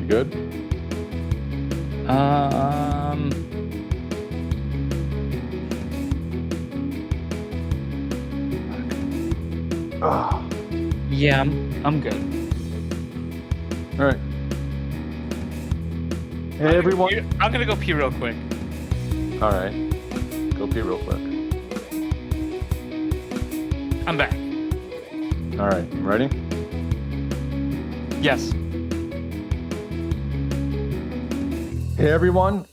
Good? Yeah, I'm good. All right. Hey, everyone. I'm gonna go pee real quick. All right. Go pee real quick. I'm back. All right. Ready? Yes. Hey, everyone.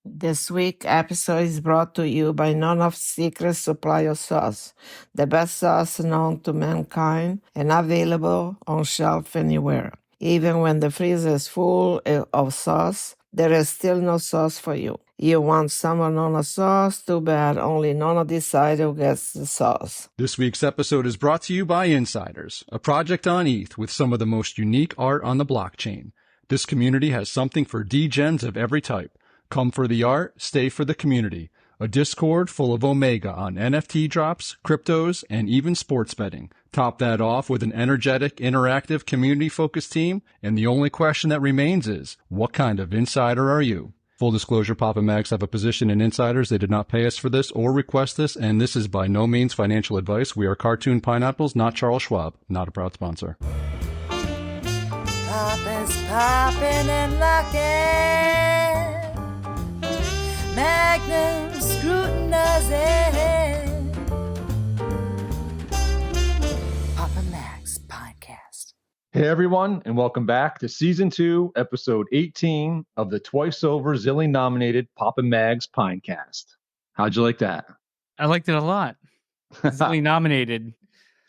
This week episode is brought to you by None of Secret Supply of Sauce, the best sauce known to mankind and available on shelf anywhere. Even when the freezer is full of sauce, there is still no sauce for you. You want some of Nona sauce? Too bad, only Nona Decider gets the sauce. This week's episode is brought to you by Insiders, a project on ETH with some of the most unique art on the blockchain. This community has something for degens of every type. Come for the art, stay for the community. A Discord full of Omega on NFT drops, cryptos, and even sports betting. Top that off with an energetic, interactive, community-focused team, and the only question that remains is, what kind of insider are you? Full disclosure, Pop and Mags have a position in Insiders. They did not pay us for this or request this, and this is by no means financial advice. We are Cartoon Pineapples, not Charles Schwab, not a proud sponsor. Pop is popping and locking. Magnum scrutinizing. Papa Max Podcast. Hey, everyone, and welcome back to Season 2, Episode 18 of the twice over Zilly-nominated Papa Mags Pinecast. How'd you like that? I liked it a lot. Zilly nominated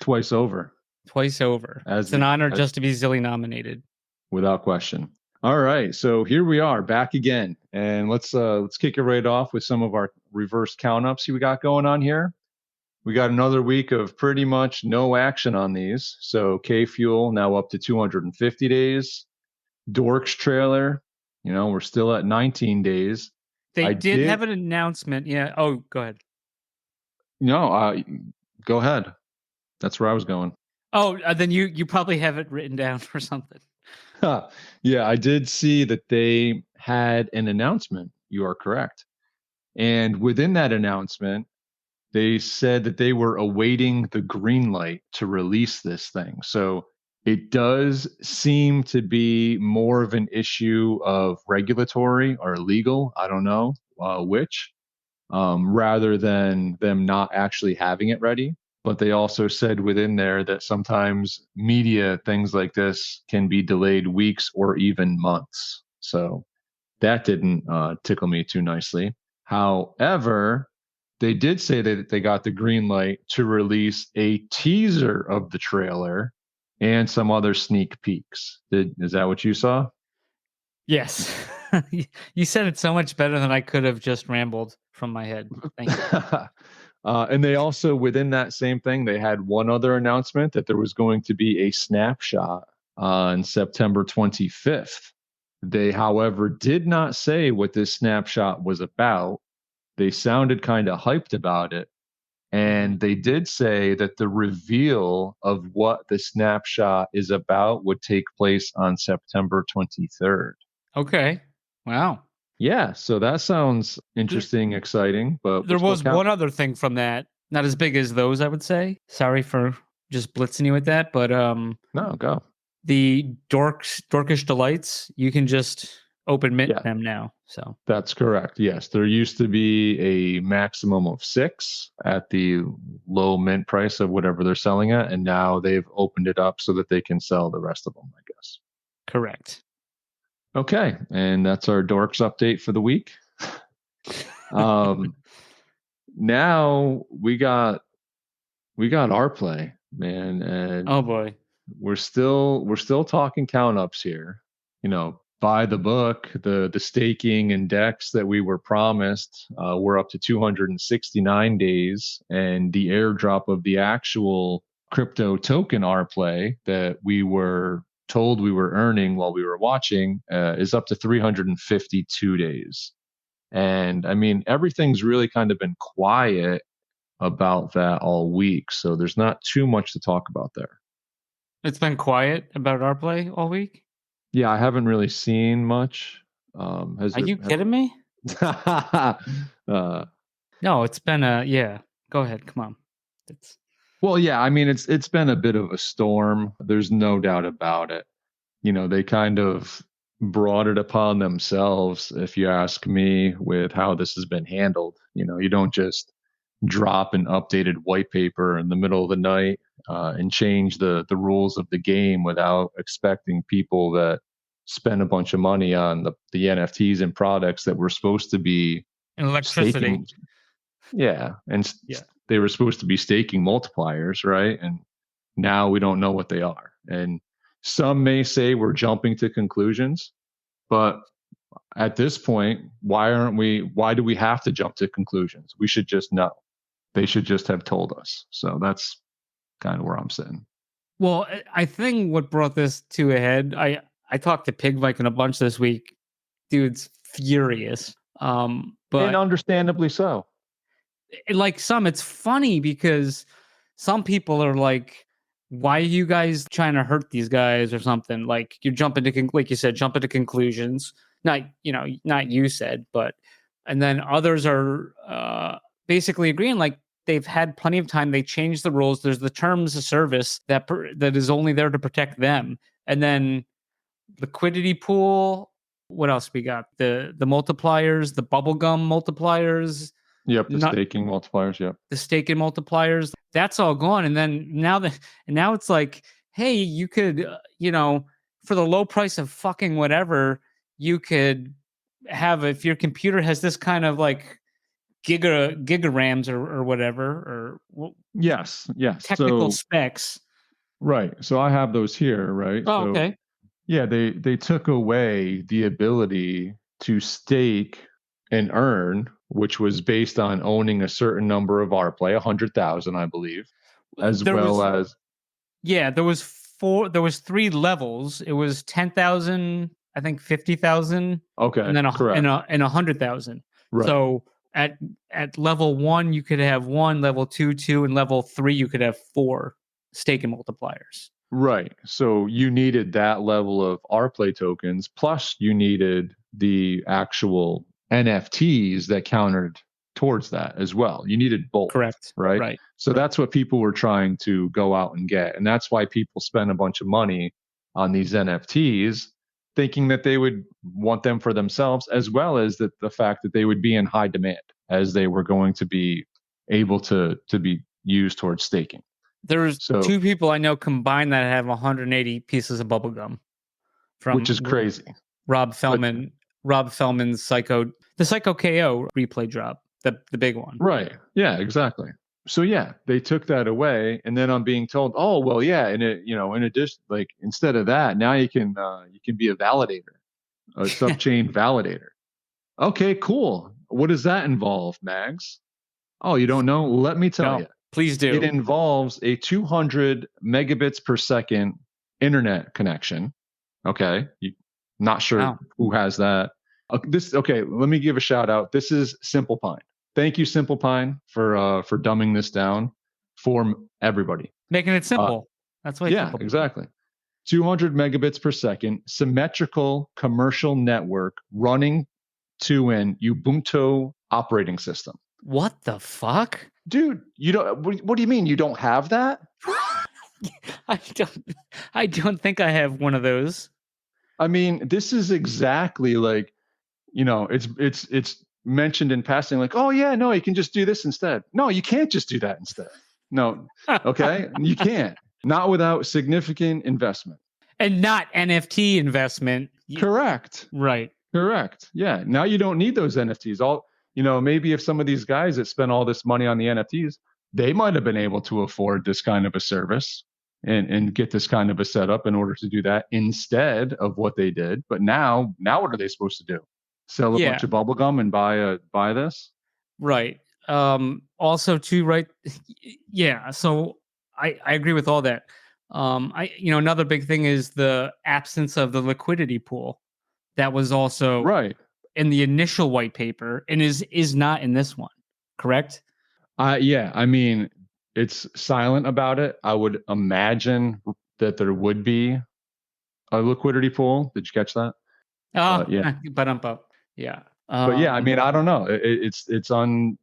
Twice over, twice over. It's an honor just to be Zilly nominated. without question. All right, so here we are back again, and let's kick it right off with some of our reverse count-ups we got going on here. We got another week of pretty much no action on these. So K-Fuel now up to 250 days. Dorks trailer, we're still at 19 days. They did have an announcement. Yeah. Oh, go ahead. No, go ahead. That's where I was going. Oh, then you probably have it written down or something. Yeah, I did see that they had an announcement. You are correct. And within that announcement, they said that they were awaiting the green light to release this thing. So it does seem to be more of an issue of regulatory or legal, I don't know which, rather than them not actually having it ready. But they also said within there that sometimes media things like this can be delayed weeks or even months. So that didn't tickle me too nicely. However, they did say that they got the green light to release a teaser of the trailer and some other sneak peeks. Is that what you saw? Yes. You said it so much better than I could have just rambled from my head. Thank you. And they also, within that same thing, they had one other announcement that there was going to be a snapshot on September 25th. They, however, did not say what this snapshot was about. They sounded kind of hyped about it. And they did say that the reveal of what the snapshot is about would take place on September 23rd. Okay. Wow. Yeah, so that sounds interesting, exciting. But there was one other thing from that, not as big as those, I would say. Sorry for just blitzing you with that, but no, go. The Dorkish Delights, you can just open mint them now. So that's correct. Yes, there used to be a maximum of 6 at the low mint price of whatever they're selling at, and now they've opened it up so that they can sell the rest of them, I guess. Correct. Okay, and that's our Dorks update for the week. Now we got our play, man, and oh boy, we're still talking count ups here. By the book, the staking and DEX that we were promised, we're up to 269 days, and the airdrop of the actual crypto token our play that we were told we were earning while we were watching is up to 352 days. And I mean, everything's really kind of been quiet about that all week. So there's not too much to talk about there. It's been quiet about our play all week? Yeah, I haven't really seen much. Are you kidding me? uh, No, it's been yeah. Go ahead. Come on. It's well, yeah, I mean it's been a bit of a storm. There's no doubt about it. They kind of brought it upon themselves, if you ask me, with how this has been handled. You don't just drop an updated white paper in the middle of the night and change the rules of the game without expecting people that spend a bunch of money on the NFTs and products that were supposed to be and electricity. staking. Yeah, and Yeah. they were supposed to be staking multipliers, right? And now we don't know what they are. And some may say we're jumping to conclusions, but at this point, why do we have to jump to conclusions? We should just know. They should just have told us. So that's kind of where I'm sitting. Well, I think what brought this to a head, I talked to Pig Viking a bunch this week. Dude's furious. And But understandably so. like it's funny because some people are like, why are you guys trying to hurt these guys or something? Like you're jumping to like you said, jump into conclusions. Not you said, but and then others are basically agreeing like they've had plenty of time. They changed the rules. There's the terms of service that is only there to protect them, and then liquidity pool. What else we got? The multipliers, the bubblegum multipliers. Yep, the staking multipliers. Yep. The staking multipliers, that's all gone. And then now it's like, hey, you could, for the low price of fucking whatever, you could have, if your computer has this kind of like gigarams or whatever, or yes, technical specs. Right. So I have those here, right? Oh, so, okay. Yeah, they took away the ability to stake and earn, which was based on owning a certain number of RPlay, 100,000, I believe, as there was 3 levels. It was 10,000, I think 50,000. Okay, and then correct. and 100,000. Right. So at level 1 you could have 1, level 2, and level 3 you could have 4 staking multipliers. Right. So you needed that level of RPlay tokens, plus you needed the actual NFTs that countered towards that as well. You needed both. Correct. Right. So that's what people were trying to go out and get. And that's why people spend a bunch of money on these NFTs, thinking that they would want them for themselves, as well as the fact that they would be in high demand as they were going to be able to be used towards staking. There's 2 people I know combined that have 180 pieces of bubblegum. Which is crazy. Rob Feldman's the Psycho KO replay drop, the big one. Right. Yeah, exactly. So yeah, they took that away, and then I'm being told, oh well, yeah, and in addition, like instead of that, now you can be a validator, a subchain validator. Okay, cool. What does that involve, Mags? Oh, you don't know? Let me tell you. Please do. It involves a 200 megabits per second internet connection. Okay, not sure who has that. Let me give a shout out. This is Simple Pine. Thank you, Simple Pine, for dumbing this down for everybody. Making it simple. That's why. Yeah, exactly. 200 megabits per second, symmetrical commercial network running to an Ubuntu operating system. What the fuck? Dude, you don't. What do you mean you don't have that? I don't think I have one of those. I mean, this is exactly like, it's mentioned in passing, like, oh yeah, no, you can just do this instead. No, you can't just do that instead. No, okay, you can't. Not without significant investment. And not NFT investment. Correct. Right. Correct. Yeah. Now you don't need those NFTs. Maybe if some of these guys that spent all this money on the NFTs, they might have been able to afford this kind of a service and get this kind of a setup in order to do that instead of what they did. But now what are they supposed to do? Sell a bunch of bubblegum and buy this? Right. Also too, right. Yeah. So I agree with all that. Another big thing is the absence of the liquidity pool. That was also right in the initial white paper and is not in this one, correct? Yeah. I mean, it's silent about it. I would imagine that there would be a liquidity pool. Did you catch that? Oh, Yeah. Yeah. But yeah, I mean, I don't know. It's on.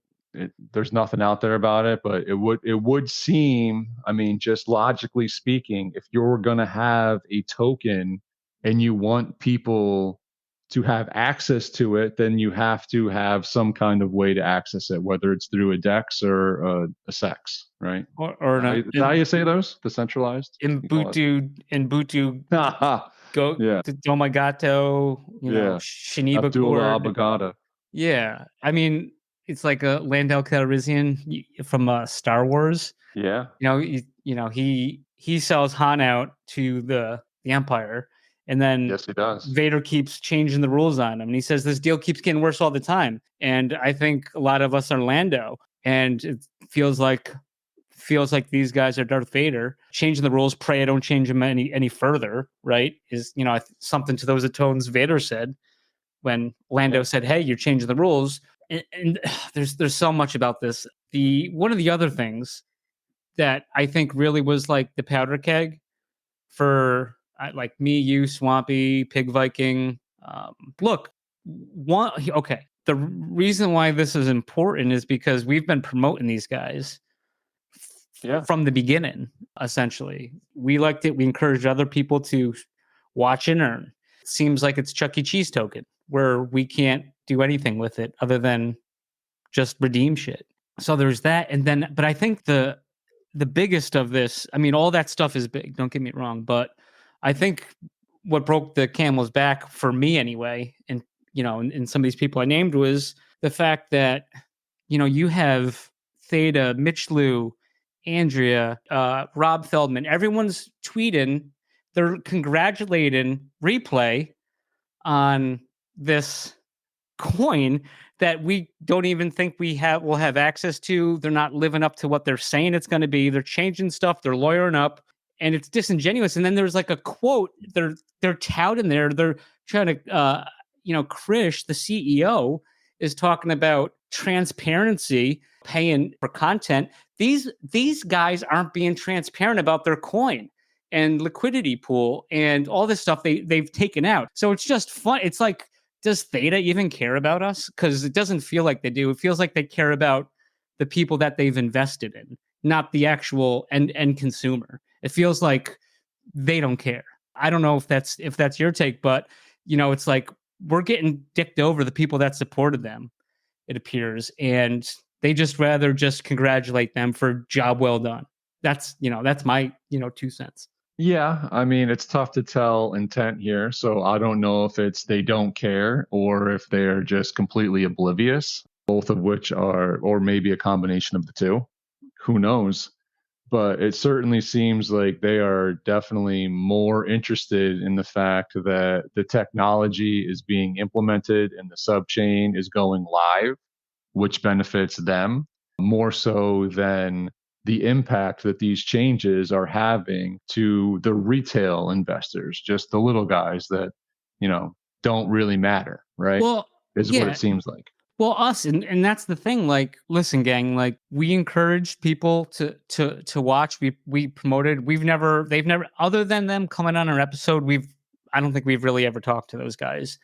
There's nothing out there about it, but it would seem. I mean, just logically speaking, if you're gonna have a token and you want people to have access to it, then you have to have some kind of way to access it, whether it's through a DEX or a SEX, right? or Is that how you say those? Decentralized? Ubuntu go Yeah. to Domagato, Yeah. Shiniba Abdullah Cord. Abagada. Yeah. I mean, it's like a Landau Calrissian from Star Wars. Yeah. He sells Han out to the Empire, and then Yes, he does. Vader keeps changing the rules on him, and he says this deal keeps getting worse all the time. And I think a lot of us are Lando, and it feels like these guys are Darth Vader, changing the rules. Pray I don't change them any further. Right? Is something to those tones Vader said when Lando said, "Hey, you're changing the rules." And there's so much about this. One of the other things that I think really was like the powder keg for like me, you, Swampy, Pig Viking. Look, the reason why this is important is because we've been promoting these guys from the beginning. Essentially, we liked it. We encouraged other people to watch and earn. It seems like it's Chuck E. Cheese token where we can't do anything with it other than just redeem shit. So there's that. And then, but I think the biggest of this, I mean, all that stuff is big, don't get me wrong, but I think what broke the camel's back for me anyway, and and some of these people I named, was the fact that, you have Theta, Mitch Liu, Andrea, Rob Feldman, everyone's tweeting, they're congratulating Replay on this coin that we don't even think will have access to. They're not living up to what they're saying it's going to be. They're changing stuff. They're lawyering up, and it's disingenuous. And then there's like a quote they're touting there. They're trying to, Krish, the CEO, is talking about transparency, paying for content. These guys aren't being transparent about their coin and liquidity pool and all this stuff they've taken out. So it's just fun. It's like, does Theta even care about us? Because it doesn't feel like they do. It feels like they care about the people that they've invested in, not the actual end consumer. It feels like they don't care. I don't know if that's your take, but it's like we're getting dicked over, the people that supported them, it appears, and they just rather just congratulate them for job well done. That's my 2 cents. Yeah, I mean, it's tough to tell intent here. So I don't know if it's they don't care or if they're just completely oblivious, both of which are, or maybe a combination of the two. Who knows? But it certainly seems like they are definitely more interested in the fact that the technology is being implemented and the subchain is going live, which benefits them more so than the impact that these changes are having to the retail investors, just the little guys that, don't really matter, right? Well, is what it seems like. Well, us, and that's the thing. Like, listen, gang, like we encouraged people to watch. We promoted. They've never, other than them coming on our episode, I don't think we've really ever talked to those guys.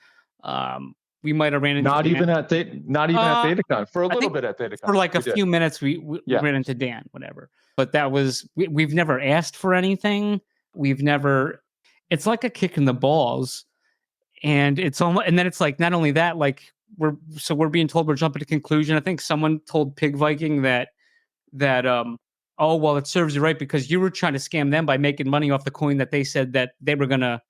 We might have ran into not Dan. even at ThetaCon for a little bit at ThetaCon for like a few minutes. We ran into Dan, whatever. But that was we've never asked for anything. We've never. It's like a kick in the balls, and it's almost. And then it's like not only that, like we're being told we're jumping to conclusion. I think someone told Pig Viking that oh well, it serves you right because you were trying to scam them by making money off the coin that they said that they were gonna.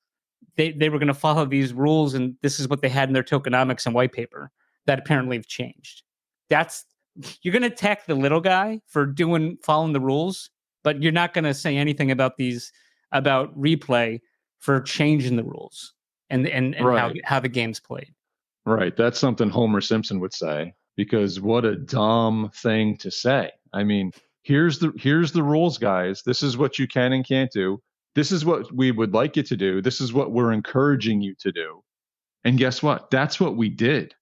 They were going to follow these rules, and this is what they had in their tokenomics and white paper that apparently have changed. You're going to attack the little guy for following the rules, but you're not going to say anything about Replay for changing the rules and right. how the game's played. Right. That's something Homer Simpson would say, because what a dumb thing to say. I mean, here's the rules, guys. This is what you can and can't do. This is what we would like you to do. This is what we're encouraging you to do. And guess what? That's what we did,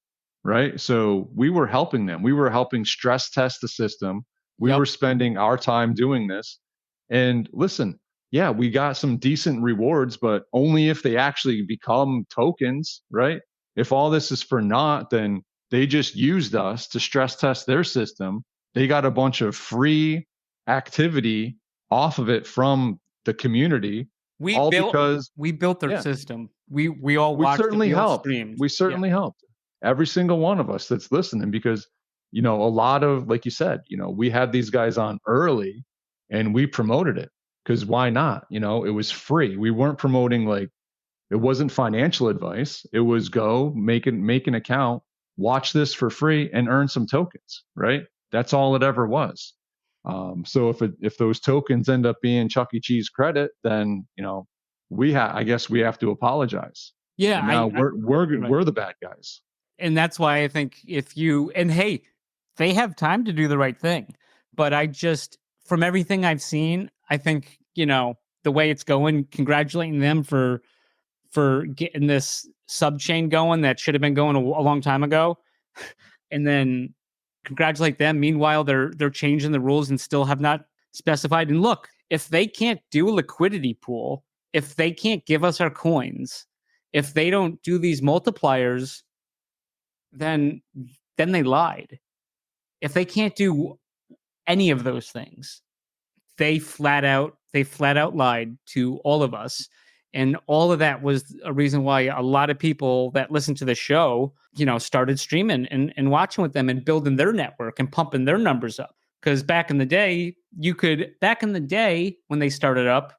right? So we were helping them. We were helping stress test the system. We were spending our time doing this. And listen, yeah, we got some decent rewards, but only if they actually become tokens, right? If all this is for naught, then they just used us to stress test their system. They got a bunch of free activity off of it from the community, We all built because we built their yeah, system. We all we watched it. certainly We all helped. streamed. We Yeah. certainly helped. Every single one of us that's listening, because a lot of, like you said, we had these guys on early and we promoted it because why not? It was free. We weren't promoting, like, it wasn't financial advice. It was go make an account, watch this for free, and earn some tokens. Right? That's all it ever was. So if those tokens end up being Chuck E. Cheese credit, then I guess we have to apologize. Yeah, And now right. we're the bad guys. And that's why I think hey, they have time to do the right thing. But from everything I've seen, I think, the way it's going, congratulating them for getting this sub chain going that should have been going a long time ago. And then congratulate them. Meanwhile, they're changing the rules and still have not specified. And look, if they can't do a liquidity pool, if they can't give us our coins, if they don't do these multipliers, then they lied. If they can't do any of those things, they flat out lied to all of us. And all of that was a reason why a lot of people that listen to the show, started streaming and watching with them and building their network and pumping their numbers up. Because back in the day, when they started up,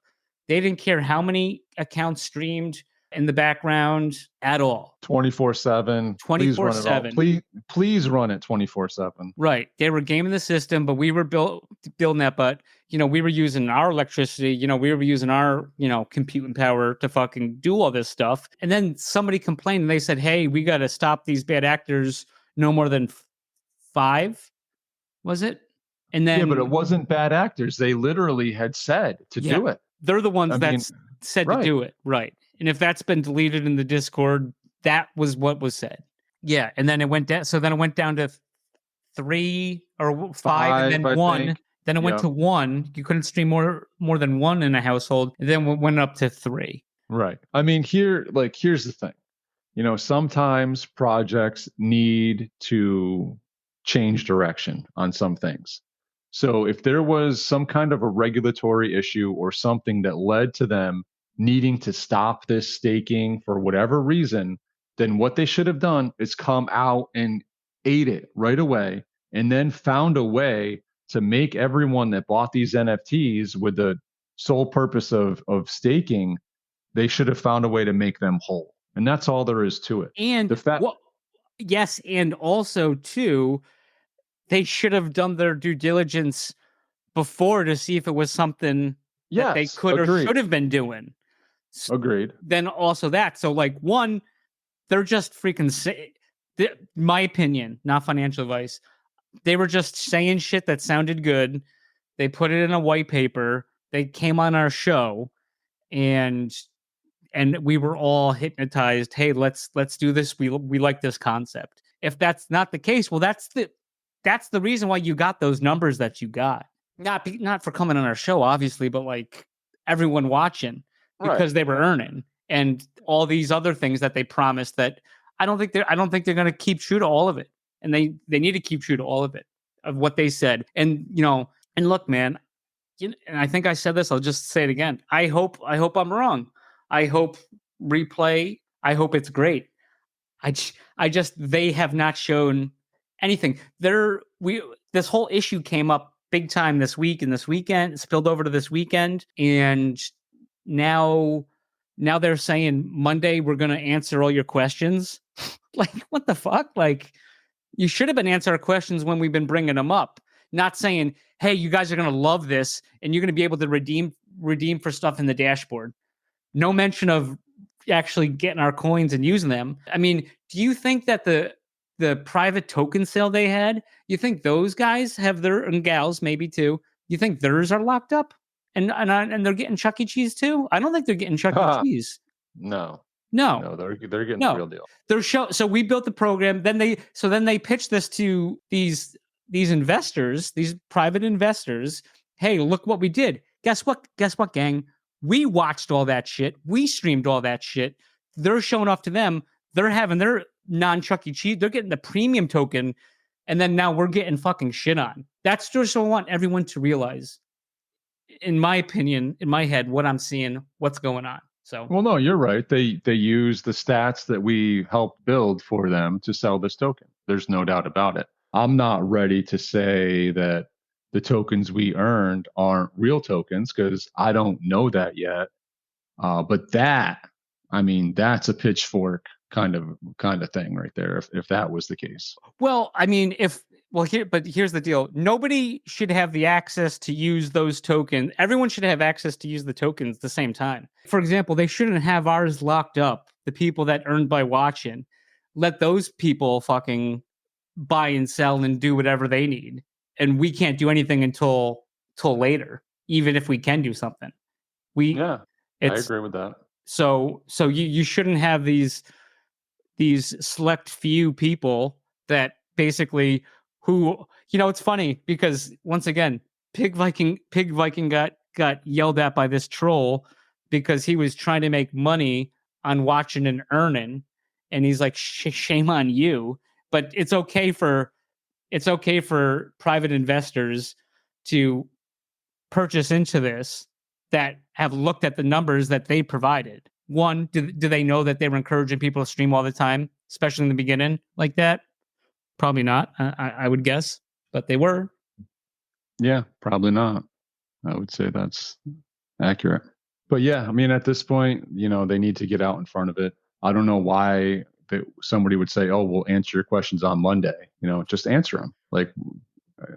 they didn't care how many accounts streamed in the background at all. 24/7. 24/7. Please run it 24/7. Right. They were gaming the system, but we were building that. But, we were using our electricity, we were using our, computing power to fucking do all this stuff. And then somebody complained and they said, hey, we got to stop these bad actors no more than 5, was it? And then, yeah, but it wasn't bad actors. They literally had said to do it. They're the ones that said right. to do it. Right. And if that's been deleted in the Discord, that was what was said. Yeah. And then it went down. So then it went down to 3 or 5 and then 1. Then it went to 1. You couldn't stream more than 1 in a household. And then it went up to 3. Right. I mean, here's the thing. Sometimes projects need to change direction on some things. So if there was some kind of a regulatory issue or something that led to them needing to stop this staking for whatever reason, then what they should have done is come out and ate it right away, and then found a way to make everyone that bought these NFTs with the sole purpose of staking, they should have found a way to make them whole. And that's all there is to it. And yes, and also too, they should have done their due diligence before to see if it was something that they could or should have been doing. Agreed. Then also that. So one, they're just freaking my opinion, not financial advice. They were just saying shit that sounded good. They put it in a white paper. They came on our show and we were all hypnotized. Hey, let's do this. We like this concept. If that's not the case, well, that's the reason why you got those numbers that you got. Not for coming on our show, obviously, but everyone watching because they were earning and all these other things that they promised that I don't think they're going to keep true to all of it. And they need to keep true to all of it, of what they said. And, and look, man, and I think I said this, I'll just say it again. I hope I'm wrong. I hope replay. I hope it's great. They have not shown anything. This whole issue came up big time this week and this weekend, spilled over to this weekend. And now they're saying Monday, we're going to answer all your questions. What the fuck? You should have been answering our questions when we've been bringing them up, not saying, hey, you guys are going to love this and you're going to be able to redeem for stuff in the dashboard. No mention of actually getting our coins and using them. I mean, do you think that the private token sale they had, you think those guys have and gals maybe too, you think theirs are locked up and they're getting Chuck E. Cheese too? I don't think they're getting Chuck E. Cheese. No, they're getting the real deal. So we built the program. Then they pitched this to these investors, these private investors. Hey, look what we did. Guess what, gang? We watched all that shit. We streamed all that shit. They're showing off to them. They're having their non-Chuck E. Cheese. They're getting the premium token. And then now we're getting fucking shit on. That's just what I want everyone to realize. In my opinion, in my head, what I'm seeing, what's going on. So, Well, no, you're right. They use the stats that we helped build for them to sell this token. There's no doubt about it. I'm not ready to say that the tokens we earned aren't real tokens because I don't know that yet. But that, I mean, that's a pitchfork kind of thing right there. If that was the case. well, I mean, but here's the deal. Nobody should have the access to use those tokens. Everyone should have access to use the tokens at the same time. For example, they shouldn't have ours locked up. The people that earned by watching, let those people fucking buy and sell and do whatever they need. And we can't do anything until later, even if we can do something. Yeah, I It's agree with that. so you shouldn't have these select few people that basically who, it's funny because once again, Pig Viking got yelled at by this troll because he was trying to make money on watching and earning, and he's like, shame on you. But it's okay for private investors to purchase into this that have looked at the numbers that they provided. One, do they know that they were encouraging people to stream all the time, especially in the beginning like that? Probably not, I would guess, but they were. Yeah, probably not. I would say that's accurate. But yeah, I mean, at this point, they need to get out in front of it. I don't know why somebody would say, "Oh, we'll answer your questions on Monday." Just answer them. Like,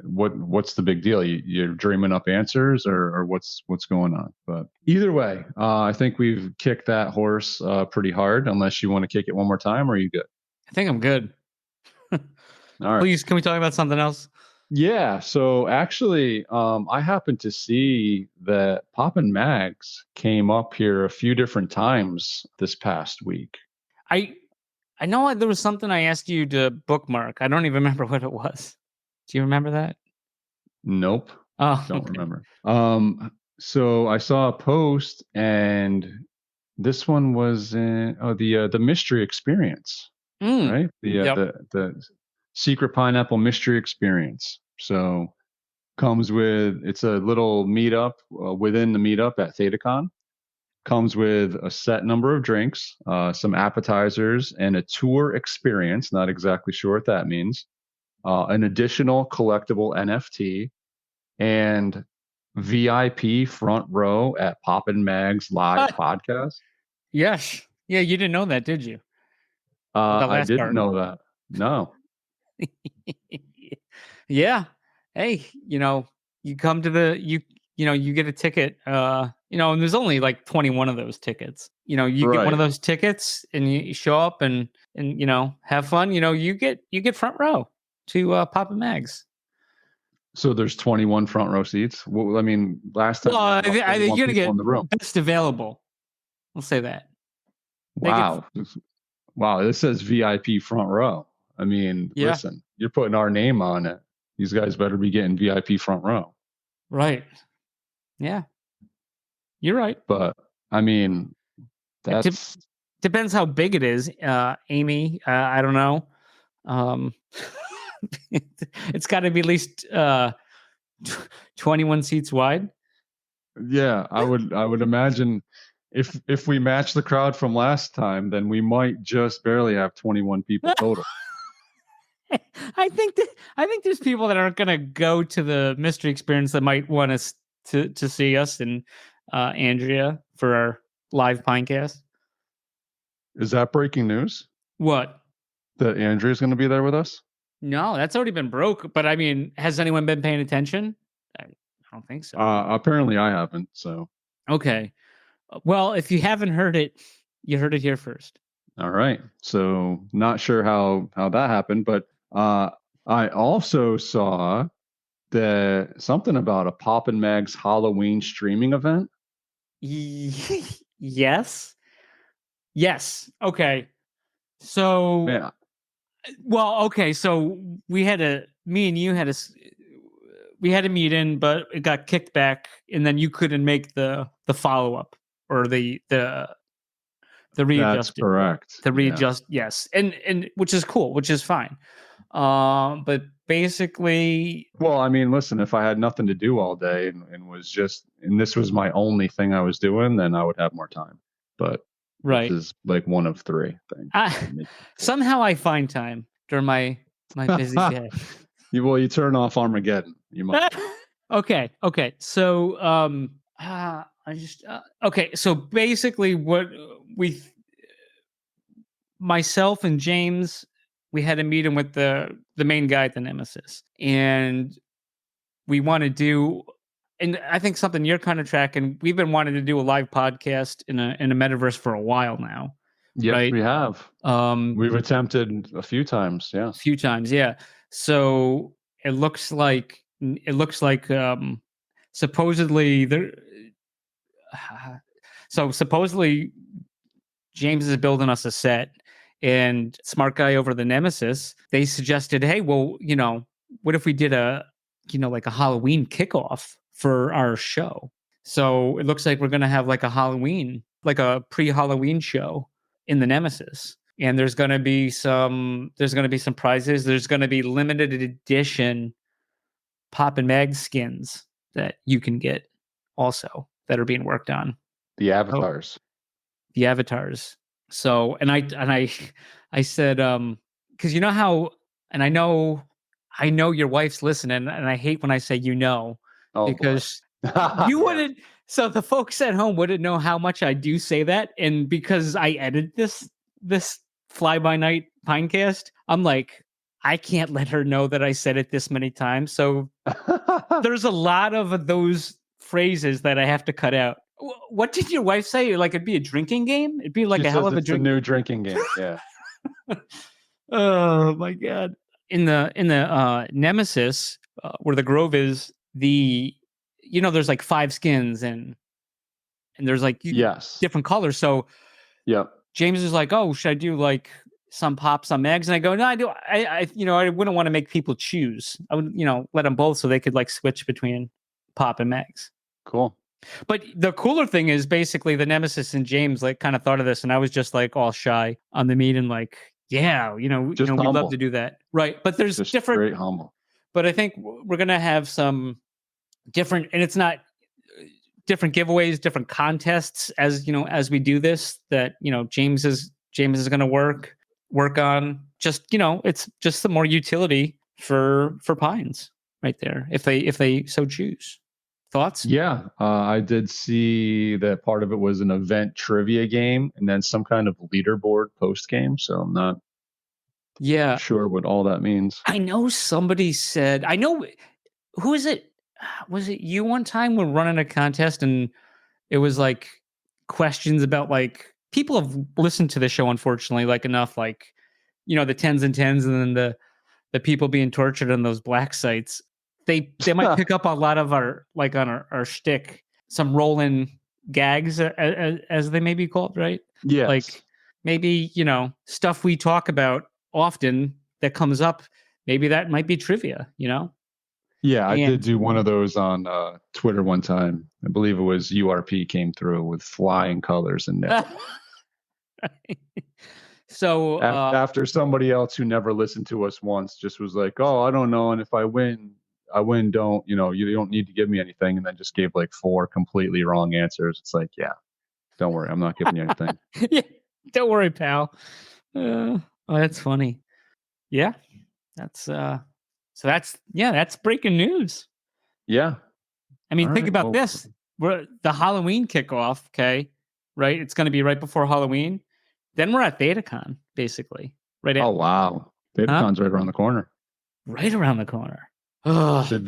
what's the big deal? You're dreaming up answers, or what's going on? But either way, I think we've kicked that horse pretty hard. Unless you want to kick it one more time, or are you good? I think I'm good. All right. Please, can we talk about something else? Yeah. So actually, I happened to see that Poppin' Mags came up here a few different times this past week. I know there was something I asked you to bookmark. I don't even remember what it was. Do you remember that? Nope. Oh, Don't okay. remember. So I saw a post, and this one was in the mystery experience, right? Yep. The Secret Pineapple Mystery Experience. So it's a little meetup within the meetup at ThetaCon. Comes with a set number of drinks, some appetizers, and a tour experience. Not exactly sure what that means. An additional collectible NFT, and VIP front row at Poppin' Mags live podcast. Yes. Yeah, you didn't know that, did you? The I last didn't part. know that. No. Yeah. Hey, you come to you get a ticket, and there's only like 21 of those tickets. You get one of those tickets and you show up and have fun. You get front row to Poppin' Mags. So there's 21 front row seats. Well, I mean, last time Well, I think you're gonna get in the room. best available. I'll say that. Wow. Wow. This says VIP front row. I mean, Yeah. Listen, you're putting our name on it. These guys better be getting VIP front row. Right. Yeah. You're right. But I mean, that's depends how big it is, Amy. I don't know. It's got to be at least 21 seats wide. Yeah, I would imagine if we match the crowd from last time, then we might just barely have 21 people total. I think there's people that aren't going to go to the mystery experience that might want us to see us and Andrea for our live Pinecast. Is that breaking news? What? That Andrea's going to be there with us? No, that's already been broke. But I mean, has anyone been paying attention? I don't think so. Apparently I haven't. So okay. Well, if you haven't heard it, you heard it here first. All right. So not sure how that happened, but I also saw something about a Poppin' Mags Halloween streaming event. Yes. Okay. So, Yeah. well, okay. So me and you had we had a meeting, but it got kicked back, and then you couldn't make the follow up or the readjusted. That's correct. The readjust, yes, and which is cool, which is fine. But basically, Well, I mean, listen, if I had nothing to do all day and this was my only thing I was doing, then I would have more time. But right, this is like one of three things. somehow I find time during my busy day. You turn off Armageddon. You might. Okay. So, So basically, what myself and James, we had a meeting with the main guy at the Nemesis, and we want to do, and I think something you're kind of tracking. We've been wanting to do a live podcast in a metaverse for a while now. Yes, right? we have. We've attempted a few times. Yeah. A few times, yeah. So it looks like supposedly there. So supposedly James is building us a set, and smart guy over the Nemesis, they suggested, hey, well, what if we did like a Halloween kickoff for our show? So it looks like we're gonna have like a pre-Halloween show in the Nemesis. And there's going to be some prizes. There's going to be limited edition Pop and Mag skins that you can get also that are being worked on. The avatars. The avatars. So, and I said, cause you know how, and I know your wife's listening, and I hate when I say, because you wouldn't, so the folks at home wouldn't know how much I do say that. And because I edited this Fly By Night Pinecast, I'm like, I can't let her know that I said it this many times. So there's a lot of those phrases that I have to cut out. What did your wife say? Like, it'd be a drinking game? It'd be like She a hell of a it's a new drinking game. Yeah. Oh my God. In the Nemesis, where the Grove is, there's like 5 skins and there's like different colors. So yeah. James is like, oh, should I do like some Pop, some Mags? And I go, no, I do. I wouldn't want to make people choose. I would, let them both so they could like switch between Pop and Mags. Cool. But the cooler thing is basically the Nemesis and James like kind of thought of this, and I was just like all shy on the meeting, like, yeah, we'd love to do that. Right. But there's just different, great humble. But I think we're going to have some different, and it's not different giveaways, different contests as we do this, that James is going to work on. Just it's just some more utility for Pines right there if they so choose. Thoughts? Yeah, I did see that part of it was an event trivia game and then some kind of leaderboard post game. So I'm not sure what all that means. I know somebody said, who is it? Was it you one time we're running a contest and it was like questions about like, people have listened to the show, unfortunately, like enough, like, the 10s and 10s and then the people being tortured on those black sites. They might pick up a lot of our, like on our shtick, some rolling gags as they may be called, right? Yeah. Like maybe, stuff we talk about often that comes up, maybe that might be trivia, Yeah, I did do one of those on Twitter one time. I believe it was URP came through with flying colors and So after somebody else who never listened to us once just was like, "Oh, I don't know, and if I win, don't, you don't need to give me anything," and then just gave like 4 completely wrong answers. It's like, yeah, don't worry, I'm not giving you anything. Yeah, don't worry, pal. That's funny. Yeah, that's that's breaking news. Yeah. I mean, think about this. We're the Halloween kickoff, okay? Right? It's going to be right before Halloween. Then we're at ThetaCon, basically. Right. Oh, wow. ThetaCon's right around the corner. Right around the corner. Should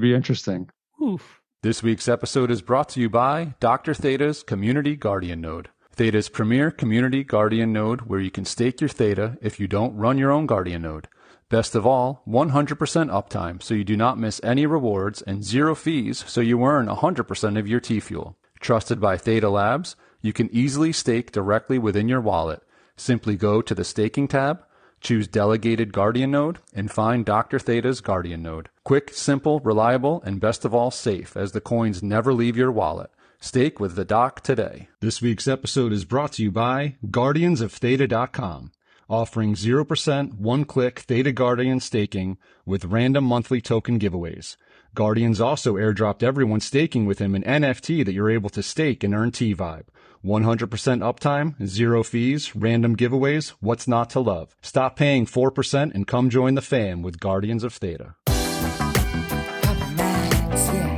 be interesting. Oof. This week's episode is brought to you by Dr. Theta's Community Guardian Node. Theta's premier community guardian node where you can stake your Theta if you don't run your own guardian node. Best of all, 100% uptime so you do not miss any rewards and 0 fees so you earn 100% of your T-Fuel. Trusted by Theta Labs, you can easily stake directly within your wallet. Simply go to the staking tab, Choose Delegated Guardian Node and find Dr. Theta's Guardian Node. Quick, simple, reliable, and best of all, safe, as the coins never leave your wallet. Stake with the Doc today. This week's episode is brought to you by GuardiansOfTheta.com, offering 0% one-click Theta Guardian staking with random monthly token giveaways. Guardians also airdropped everyone staking with him an NFT that you're able to stake and earn T-Vibe. 100% uptime, 0 fees, random giveaways, what's not to love? Stop paying 4% and come join the fam with Guardians of Theta. Papa Max, yeah.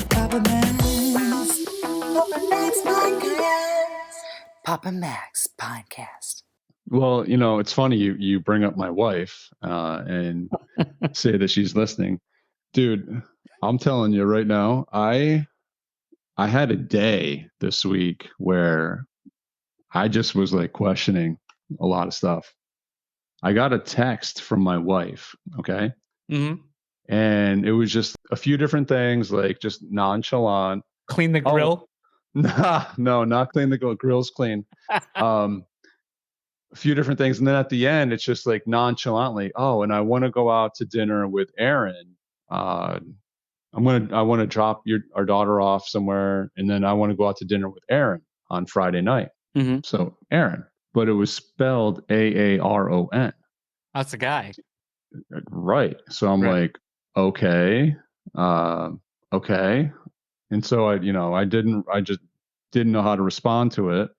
Papa Max. Papa Max Podcast. Papa Max Podcast. Well, you know, it's funny you bring up my wife and say that she's listening. Dude, I'm telling you right now, I had a day this week where I just was like questioning a lot of stuff. I got a text from my wife, okay? Mm-hmm. And it was just a few different things, like just nonchalant. Clean the grill. Nah, no, not clean the grill. Grill's clean. A few different things. And then at the end, it's just like nonchalantly, oh, and I want to go out to dinner with Aaron. I want to drop our daughter off somewhere, and then I want to go out to dinner with Aaron on Friday night. Mm-hmm. So Aaron, but it was spelled Aaron. That's a guy. Right. So I'm Right. like, okay. Okay. And so I just didn't know how to respond to it.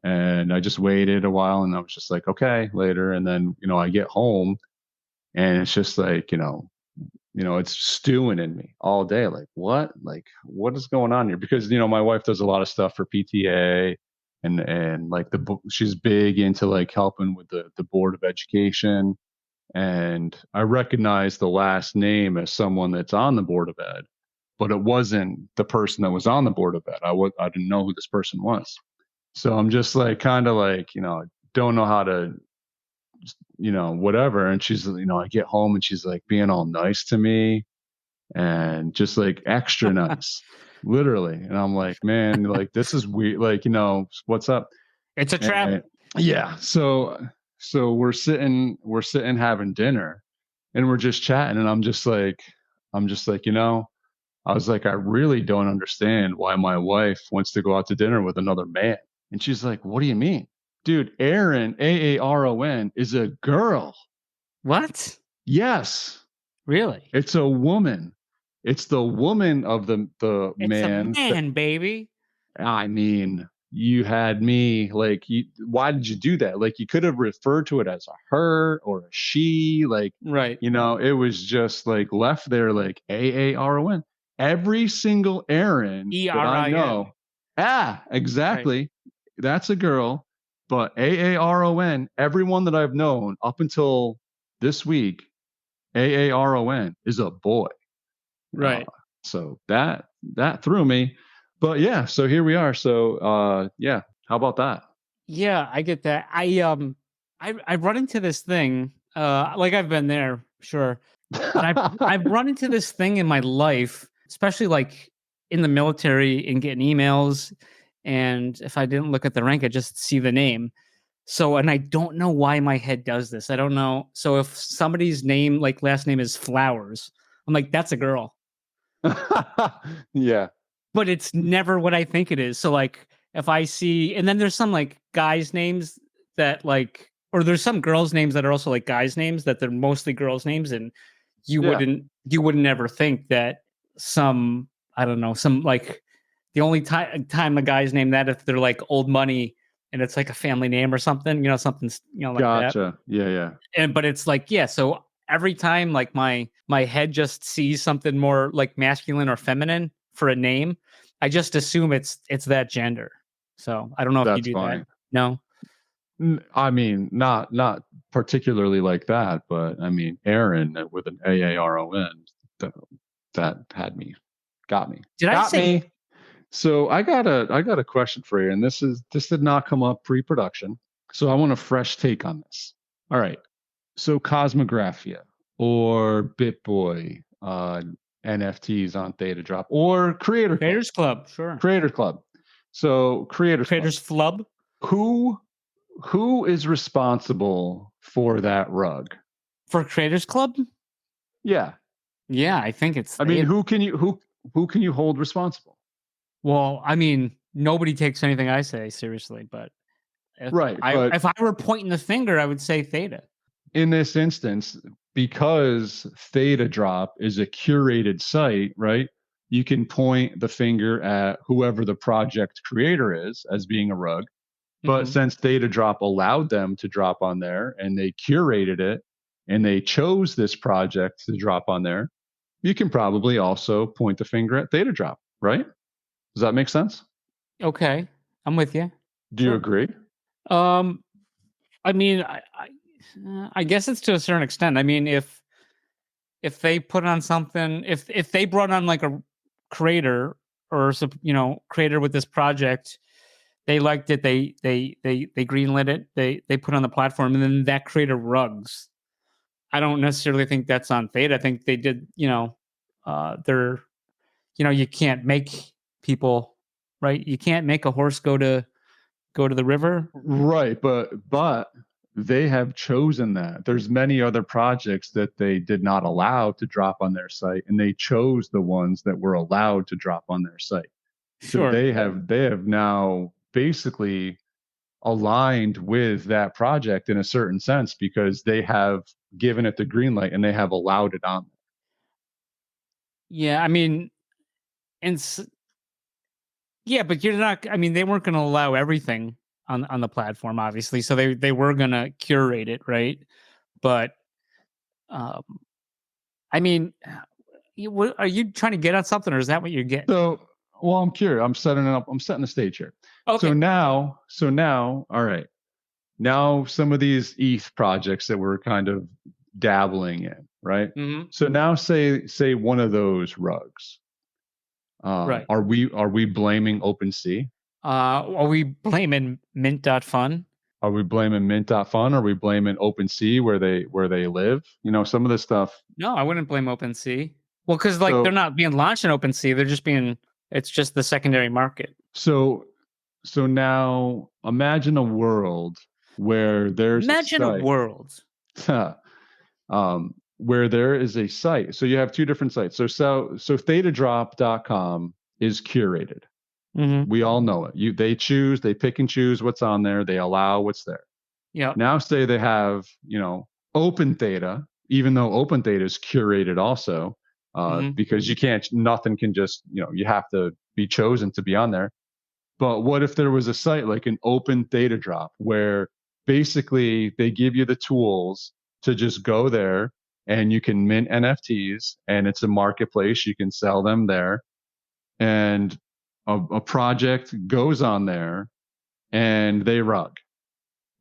And I just waited a while, and I was just like, okay, later. And then, I get home, and it's just like, it's stewing in me all day. Like, what is going on here? Because, my wife does a lot of stuff for PTA, and like she's big into like helping with the Board of Education. And I recognize the last name as someone that's on the Board of Ed, but it wasn't the person that was on the Board of Ed. I didn't know who this person was. So I'm just like, kind of like, don't know how to, whatever. And she's, I get home and she's like being all nice to me and just like extra nice, literally. And I'm like, man, like, this is weird. Like, what's up? It's a trap. And, yeah. So we're sitting having dinner, and we're just chatting. And I'm just like, I was like, I really don't understand why my wife wants to go out to dinner with another man. And she's like, what do you mean? Dude, Aaron, Aaron, is a girl. What? Yes. Really? It's a woman. It's the woman of the It's man. a man, baby. I mean, you had me like, why did you do that? Like, you could have referred to it as a her or a she. Like, Right. it was just like left there like Aaron. Every single Aaron that I know. Exactly. Right. That's a girl. But Aaron, everyone that I've known up until this week, Aaron is a boy. Right. So that threw me. But yeah, so here we are. So yeah, how about that? Yeah, I get that. I run into this thing. Like I've been there, sure. But I've run into this thing in my life, especially like in the military and getting emails. And if I didn't look at the rank, I just see the name. So, and I don't know why my head does this. I don't know. So if somebody's name, like last name is Flowers, I'm like, that's a girl. Yeah. But it's never what I think it is. So like if I see, and then there's some like guys' names that like, or there's some girls' names that are also like guys' names that they're mostly girls' names. And you wouldn't ever think that some, I don't know, some like, the only time a guy's named that if they're like old money and it's like a family name or something, something, like gotcha. that. Yeah. But it's like, yeah. So every time like my head just sees something more like masculine or feminine for a name, I just assume it's that gender. So I don't know if you do funny. that. No. I mean, not particularly like that, but I mean, Aaron with an Aaron, that got me. Got me. So I got a question for you, and this did not come up pre-production, so I want a fresh take on this. All right, so Cosmographia or BitBoy, NFTs on Theta Drop, or Creators Club, sure. Creator Club. So Creators Flub. Who who is responsible for that rug? For Creators Club? Yeah. Yeah, I think it's I mean, Theta. who can you hold responsible? Well, I mean, nobody takes anything I say seriously, but Right, but if I were pointing the finger, I would say Theta. in this instance, because Theta Drop is a curated site, right? You can point the finger at whoever the project creator is as being a rug. But Mhm. since Theta Drop allowed them to drop on there and they curated it and they chose this project to drop on there, you can probably also point the finger at Theta Drop, right? Does that make sense? Okay, I'm with you. Do you Sure. agree? I mean, I guess it's to a certain extent. I mean, if they put on something, if they brought on like a creator or creator with this project, they liked it, they greenlit it, they put it on the platform, and then that creator rugs. I don't necessarily think that's on Fate. I think they did, they're, you can't make people, right? You can't make a horse go to the river. Right, but they have chosen that. There's many other projects that they did not allow to drop on their site, and they chose the ones that were allowed to drop on their site. So Sure. they have now basically aligned with that project in a certain sense because they have given it the green light and they have allowed it on. Yeah, I mean, yeah, but you're not. I mean, they weren't going to allow everything on the platform, obviously. So they were going to curate it, right? But, I mean, are you trying to get at something, or is that what you're getting? So, well, I'm curious. I'm setting it up. I'm setting the stage here. Okay. So now, all right. Now some of these ETH projects that we're kind of dabbling in, right? Mm-hmm. So now say one of those rugs. Right. Are we blaming OpenSea? Are we blaming Mint.fun? Are we blaming Mint.fun? Are we blaming OpenSea where they live? Some of this stuff. No, I wouldn't blame OpenSea. Well, because So- they're not being launched in OpenSea. They're just it's just the secondary market. So now imagine a world where there's Imagine a world. where there is a site. So you have two different sites. So thetadrop.com is curated. Mm-hmm. We all know it. They pick and choose what's on there. They allow what's there. Yeah. Now say they have, Open Theta, even though Open Theta is curated also, because nothing can just, you have to be chosen to be on there. But what if there was a site like an Open Theta Drop where basically they give you the tools to just go there and you can mint NFTs and it's a marketplace. You can sell them there and a project goes on there and they rug.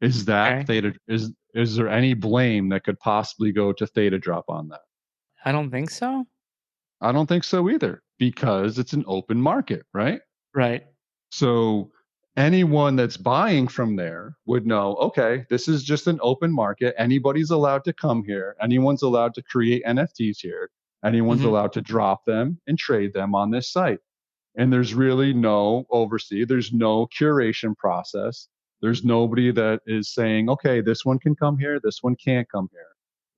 Is that Theta? Is there any blame that could possibly go to Theta Drop on that? I don't think so. I don't think so either because it's an open market, right? Right. So anyone that's buying from there would know, okay, this is just an open market. Anybody's allowed to come here. Anyone's allowed to create NFTs here. Anyone's allowed to drop them and trade them on this site. And there's really no oversee. There's no curation process. There's nobody that is saying, okay, this one can come here. This one can't come here.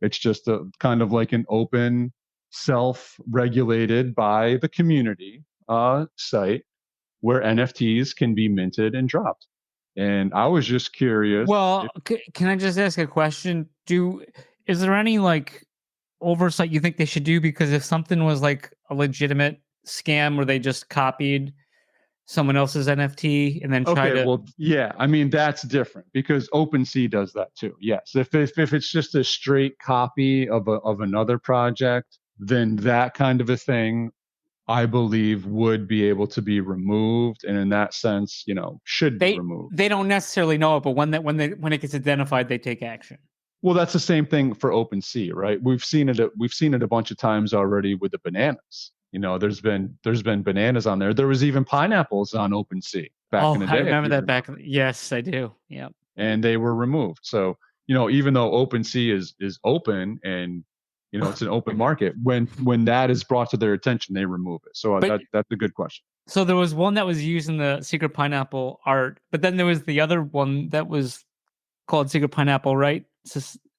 It's just a kind of like an open, self-regulated by the community site where NFTs can be minted and dropped. And I was just curious. Well, can I just ask a question? Is there any like oversight you think they should do? Because if something was like a legitimate scam where they just copied someone else's NFT and then tried to. Well, yeah, I mean that's different because OpenSea does that too. Yes, if it's just a straight copy of another project, then that kind of a thing, I believe, would be able to be removed, and in that sense, should be removed. They don't necessarily know it, but when it gets identified, they take action. Well, that's the same thing for OpenSea, right? We've seen it a bunch of times already with the bananas. There's been bananas on there. There was even pineapples on OpenSea back in the day. I remember that back. Yes, I do. Yeah. And they were removed. So, even though OpenSea is open and it's an open market, when that is brought to their attention, they remove it. So that's a good question. So there was one that was using the secret pineapple art, but then there was the other one that was called Secret Pineapple, right?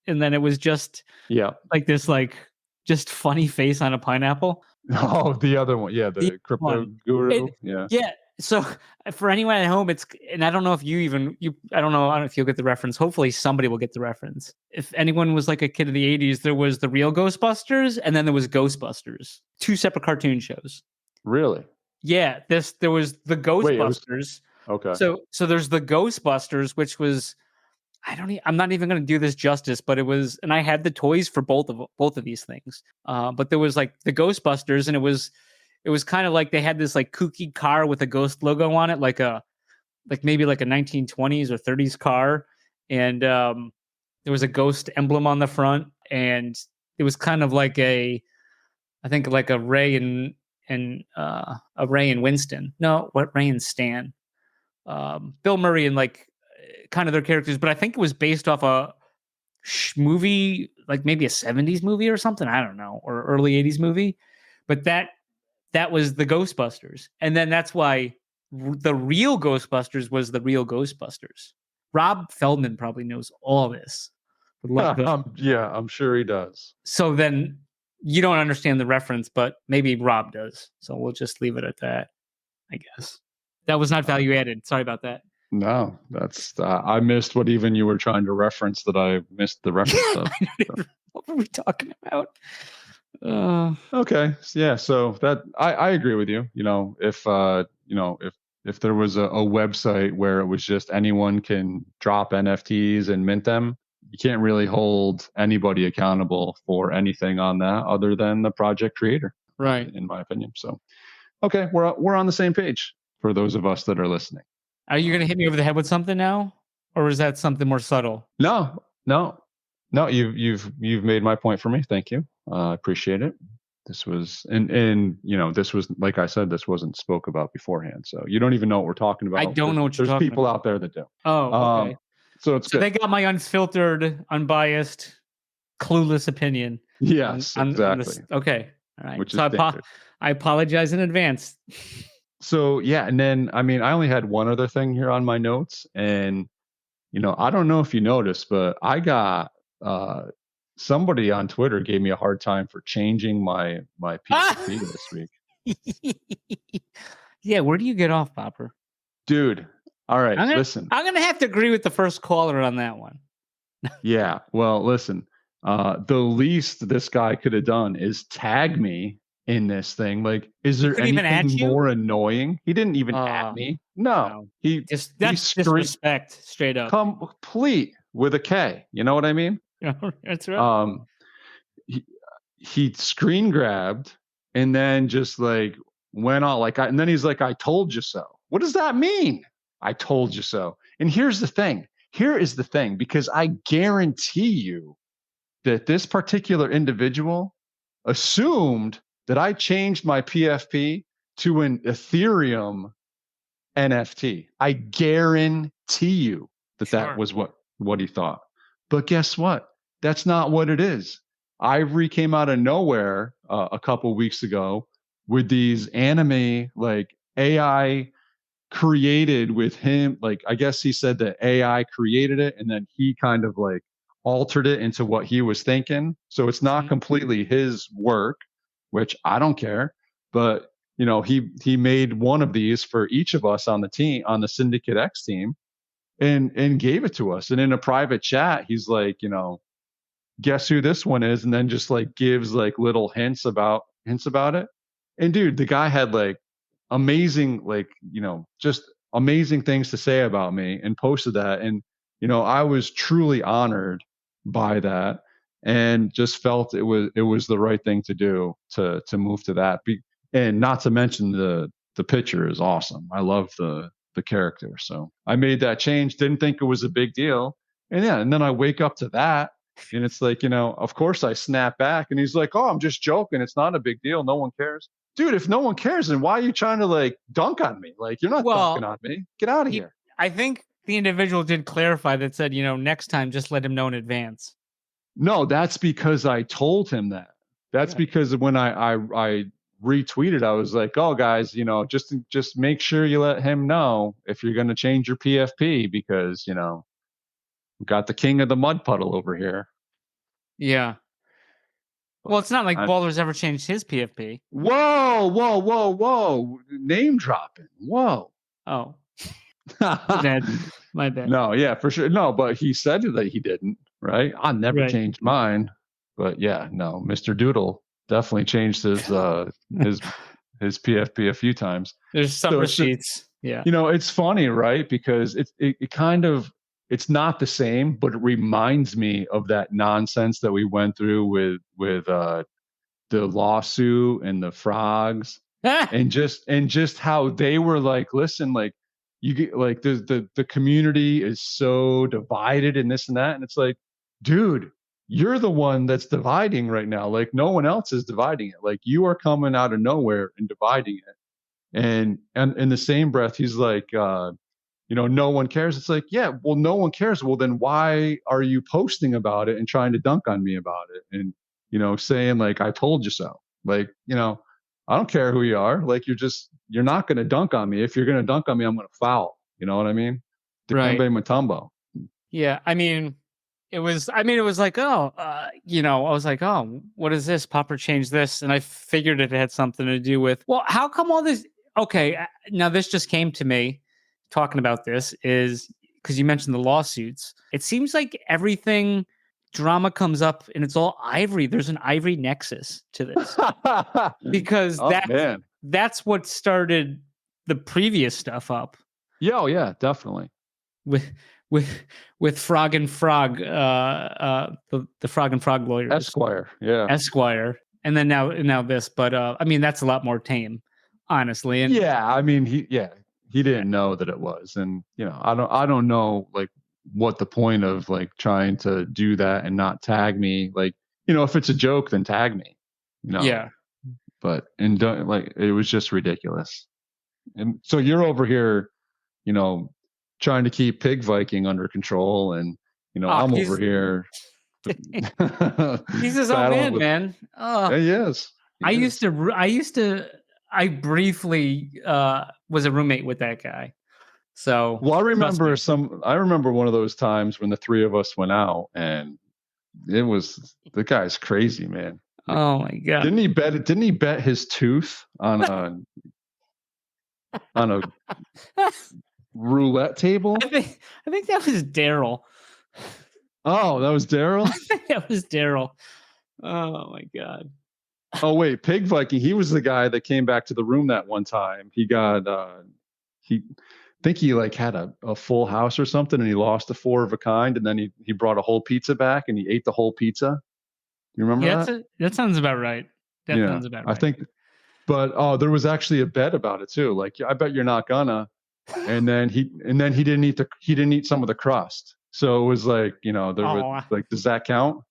And then it was just Yeah. like this, like just funny face on a pineapple. Oh, the other one. Yeah, the crypto one. guru. Yeah. Yeah. So for anyone at home, and I don't know if I don't know if you'll get the reference. Hopefully somebody will get the reference. If anyone was like a kid of the 80s, there was the real Ghostbusters and then there was Ghostbusters, 2 separate cartoon shows. Really? Yeah. There was the Ghostbusters. Okay. So there's the Ghostbusters, which was, I'm not even going to do this justice, but it was, and I had the toys for both of these things. But there was like the Ghostbusters, and it was kind of like they had this like kooky car with a ghost logo on it, like maybe like a 1920s or 30s car, and there was a ghost emblem on the front, and it was kind of like I think like a Ray and Winston. No, what Ray and Stan? Bill Murray and like kind of their characters, but I think it was based off a movie, like maybe a 70s movie or something. I don't know, or early 80s movie. But that was the Ghostbusters, and then that's why the real Ghostbusters was the real Ghostbusters. Rob Feldman probably knows all this. Yeah, I'm sure he does. So then you don't understand the reference, but maybe Rob does. So we'll just leave it at that, I guess. That was not value added. Sorry about that. No, that's I missed what even you were trying to reference that I missed the reference of. What were we talking about? Okay, yeah. So that I agree with you. If there was a website where it was just anyone can drop NFTs and mint them, you can't really hold anybody accountable for anything on that other than the project creator, right? In my opinion. So, okay, we're on the same page for those of us that are listening. Are you going to hit me over the head with something now, or is that something more subtle? No. You've made my point for me. Thank you. I appreciate it. This was and this was, like I said, this wasn't spoke about beforehand, so you don't even know what we're talking about. I don't know what you're talking about. There's people out there that do. Oh, okay. So good. They got my unfiltered, unbiased, clueless opinion. Yes, exactly. Okay, all right. Which so I apologize in advance. So yeah, and then I only had one other thing here on my notes, and I don't know if you noticed, but I got somebody on Twitter gave me a hard time for changing my PFP this week. Yeah, where do you get off, Popper? Dude, all right, listen. I'm gonna have to agree with the first caller on that one. Yeah, well, listen. The least this guy could have done is tag me in this thing. Like, is there anything more annoying? He didn't even at me. No. That's disrespect, straight up. Complete with a K. You know what I mean? That's right. He screen grabbed and then just like went on and then he's like, I told you so. What does that mean? I told you so. And here's the thing. Here is the thing, because I guarantee you that this particular individual assumed that I changed my PFP to an Ethereum NFT. I guarantee you that was what he thought. But guess what? That's not what it is. Ivory came out of nowhere a couple weeks ago with these anime AI created with him. I guess he said that AI created it and then he kind of altered it into what he was thinking. So it's not completely his work, which I don't care. But he made one of these for each of us on the team, on the Syndicate X team, and gave it to us. And in a private chat, he's like, guess who this one is? And then just gives little hints about it. And dude, the guy had amazing, just amazing things to say about me and posted that. And, I was truly honored by that and just felt it was the right thing to do to move to that. And not to mention the picture is awesome. I love the character. So I made that change. Didn't think it was a big deal. And then I wake up to that and it's of course I snap back and he's like, oh, I'm just joking. It's not a big deal. No one cares. Dude, if no one cares, then why are you trying to dunk on me? You're not dunking on me. Get out of here. I think the individual did clarify that said, next time just let him know in advance. No, that's because I told him that. That's because when I retweeted, I was like, oh guys, just make sure you let him know if you're going to change your PFP because, we got the king of the mud puddle over here. Yeah. Well, it's not like I- Balder's ever changed his PFP. Whoa. Name dropping. Whoa. Oh, my bad. My bad. No, yeah, for sure. No, but he said that he didn't, right? I never Right. changed mine. But yeah, no, Mr. Doodle definitely changed his PFP a few times. There's some So- receipts. Yeah. You know, it's funny, right? Because it kind of, it's not the same, but it reminds me of that nonsense that we went through with the lawsuit and the frogs, and just how they were like, listen, like you get like the community is so divided and this and that, and it's like, dude, you're the one that's dividing right now. Like no one else is dividing it. Like you are coming out of nowhere and dividing it. And in the same breath, he's like, no one cares. It's like, yeah, well, no one cares. Well, then why are you posting about it and trying to dunk on me about it? And, saying like, I told you so. Like, I don't care who you are. Like, you're not going to dunk on me. If you're going to dunk on me, I'm going to foul. You know what I mean? Right. Dikembe Mutombo. Yeah. I mean, it was like, I was like, oh, what is this? Popper changed this. And I figured it had something to do with, well, how come all this? Okay. Now this just came to me talking about this is because you mentioned the lawsuits. It seems like everything drama comes up and it's all Ivory. There's an Ivory nexus to this because that's what started the previous stuff up. Yeah, definitely. With Frog and Frog, the Frog and Frog lawyers, Esquire, and then now this. But I mean, that's a lot more tame, honestly. And yeah, I mean, he didn't know that it was, and I don't know like what the point of like trying to do that and not tag me. Like, if it's a joke, then tag me. Yeah. But like it was just ridiculous. And so you're over here, trying to keep Pig Viking under control, and I'm over here. He's his own man. Yeah, he is. I briefly was a roommate with that guy. So I remember one of those times when the three of us went out, and the guy's crazy, man. Oh my god! Didn't he bet his tooth on a roulette table? I think that was Daryl. Oh, that was Daryl? That was Daryl. Oh my god. Oh wait, Pig Viking. He was the guy that came back to the room that one time. He got he like had a full house or something, and he lost a 4 of a kind, and then he brought a whole pizza back and he ate the whole pizza. You remember that? That sounds about right. Sounds about right. I think, but there was actually a bet about it too. Like, I bet you're not gonna. And then he didn't eat some of the crust. So it was like, like, does that count?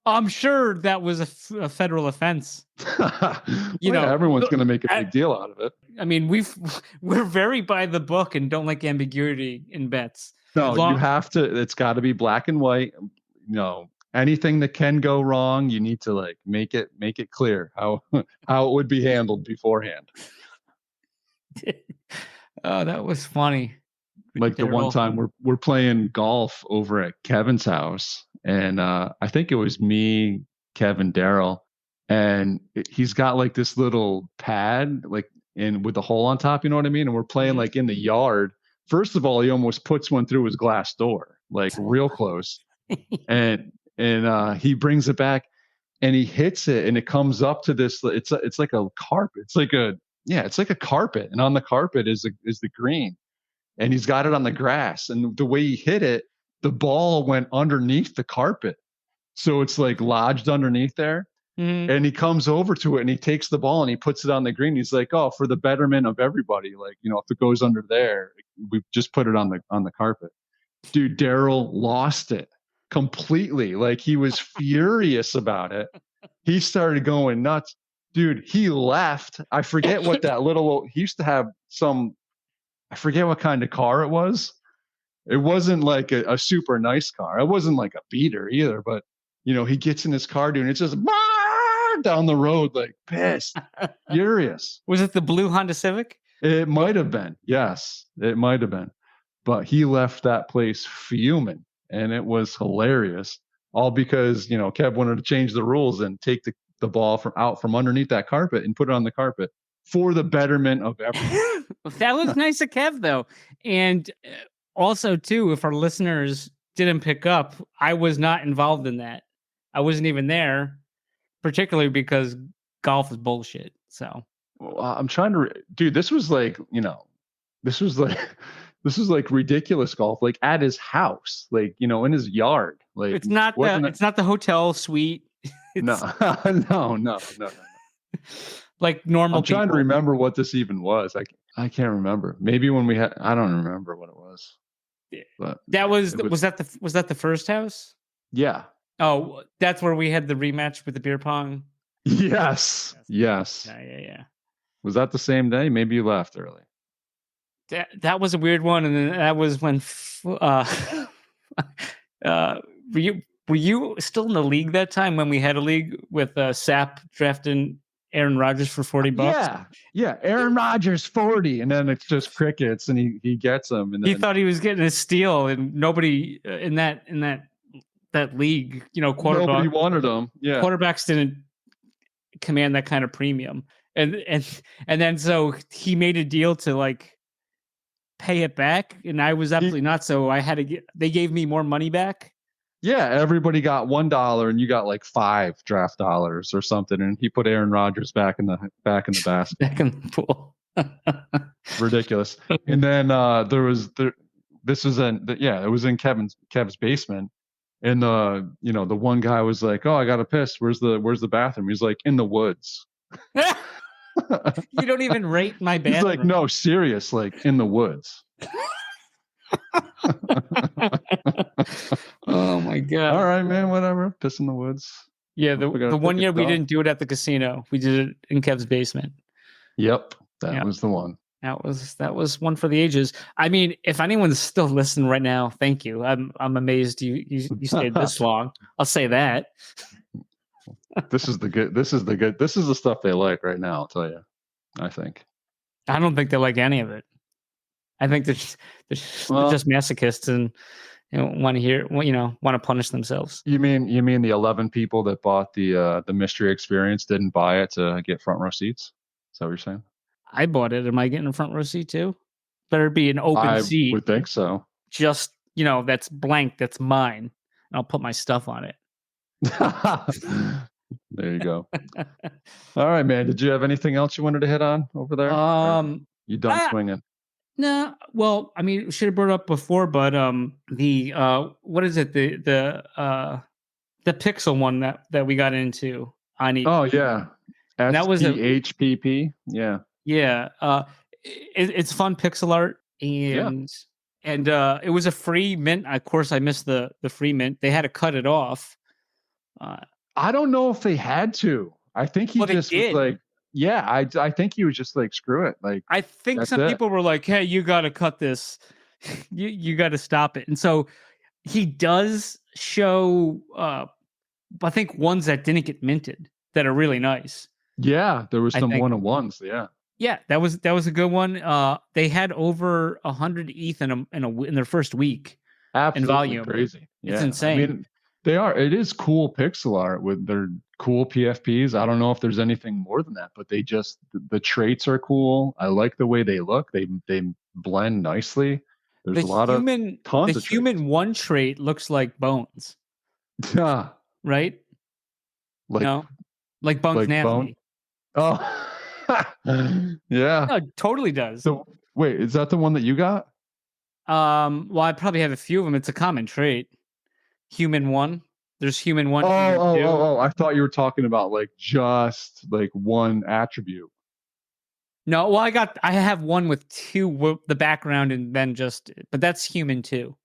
I'm sure that was a federal offense. Everyone's going to make a big deal out of it. I mean, we're very by the book and don't like ambiguity in bets. No, you have to. It's got to be black and white. Anything that can go wrong, you need to like make it clear how it would be handled beforehand. Oh, that was funny. Like the one time we're playing golf over at Kevin's house, and I think it was me, Kevin, Daryl, and he's got like this little pad like with the hole on top, you know what I mean? And we're playing like in the yard. First of all, he almost puts one through his glass door, like real close, and he brings it back and he hits it, and it comes up to this. It's like a carpet. It's like a carpet, and on the carpet is the green. And he's got it on the grass, and the way he hit it, the ball went underneath the carpet. So it's like lodged underneath there. Mm-hmm. And he comes over to it and he takes the ball and he puts it on the green. He's like, oh, for the betterment of everybody. Like, if it goes under there, we just put it on the carpet. Dude, Daryl lost it completely. Like, he was furious about it. He started going nuts. Dude, he left. I forget what he used to have I forget what kind of car it was. It wasn't like a super nice car. It wasn't like a beater either, but he gets in his car, dude, and it's just down the road, like pissed, furious. Was it the blue Honda Civic? It might have been. Yes, it might have been. But he left that place fuming. and it was hilarious. All because Kev wanted to change the rules and take the ball out from underneath that carpet and put it on the carpet for the betterment of everyone. That was nice of Kev, though. And also, too, if our listeners didn't pick up, I was not involved in that. I wasn't even there, particularly because golf is bullshit. So I'm trying to, dude. This was like, this was like ridiculous golf, like at his house, like in his yard. Like it's not the hotel suite. No. No. Like normal. I'm trying to remember what this even was. I can't remember. Maybe when we had, I don't remember what it was. But that was that the first house? Yeah. Oh, that's where we had the rematch with the beer pong. Yes. Yeah. Was that the same day? Maybe you left early. That was a weird one, and then that was when. Were you still in the league that time when we had a league with Sap drafting Aaron Rodgers for $40? Yeah. Aaron Rodgers 40, and then it's just crickets, and he gets them. And he thought he was getting a steal, and nobody in that league, quarterback, nobody wanted him. Yeah, quarterbacks didn't command that kind of premium, and then so he made a deal to like pay it back, and I was absolutely not. So I had to they gave me more money back. Yeah, everybody got $1 and you got like $5 draft dollars or something, and he put Aaron Rodgers back in the basket. Back in the pool. Ridiculous. And then it was in Kev's basement, and the one guy was like, "Oh, I got to piss. Where's the bathroom?" He's like, "In the woods." You don't even rate my bathroom. He's like, "No, serious, like in the woods." Oh my god! All right, man. Whatever. Piss in the woods. Yeah, the one year we didn't do it at the casino. We did it in Kev's basement. Yep, that was the one. That was one for the ages. I mean, if anyone's still listening right now, thank you. I'm amazed you stayed this long. I'll say that. This is the stuff they like right now. I'll tell you. I think. I don't think they like any of it. I think they're just masochists and want to hear, want to punish themselves. You mean the 11 people that bought the mystery experience didn't buy it to get front row seats? Is that what you're saying? I bought it. Am I getting a front row seat too? Better be an open seat. I would think so. Just that's blank. That's mine. I'll put my stuff on it. There you go. All right, man. Did you have anything else you wanted to hit on over there? You done swinging? No. Well, I mean, should have brought it up before, but the what is it? The Pixel one that we got into on Oh yeah, that was HPP. Yeah. Yeah. It's fun pixel art, and it was a free mint. Of course, I missed the free mint. They had to cut it off. I don't know if they had to. I think he just was like, yeah, I think he was just like, screw it. Like, I think some people were like, hey, you got to cut this. you got to stop it. And so he does show, I think ones that didn't get minted that are really nice. Yeah, there was some one-on-ones. Yeah. Yeah, that was a good one. They had over 100 ETH in their first week. Absolutely in volume. Crazy. Yeah. It's insane. I mean, it is cool pixel art with their cool PFPs. I don't know if there's anything more than that, but the traits are cool. I like the way they look. They blend nicely. There's a lot of tons of human one trait looks like Bones. Yeah. Right? Like Bones like Anatomy. Oh. Yeah. No, it totally does. So wait, is that the one that you got? Well, I probably have a few of them. It's a common trait. Human one. There's human one. Oh! I thought you were talking about like just like one attribute. No, well, I have one with two, the background, and then but that's human two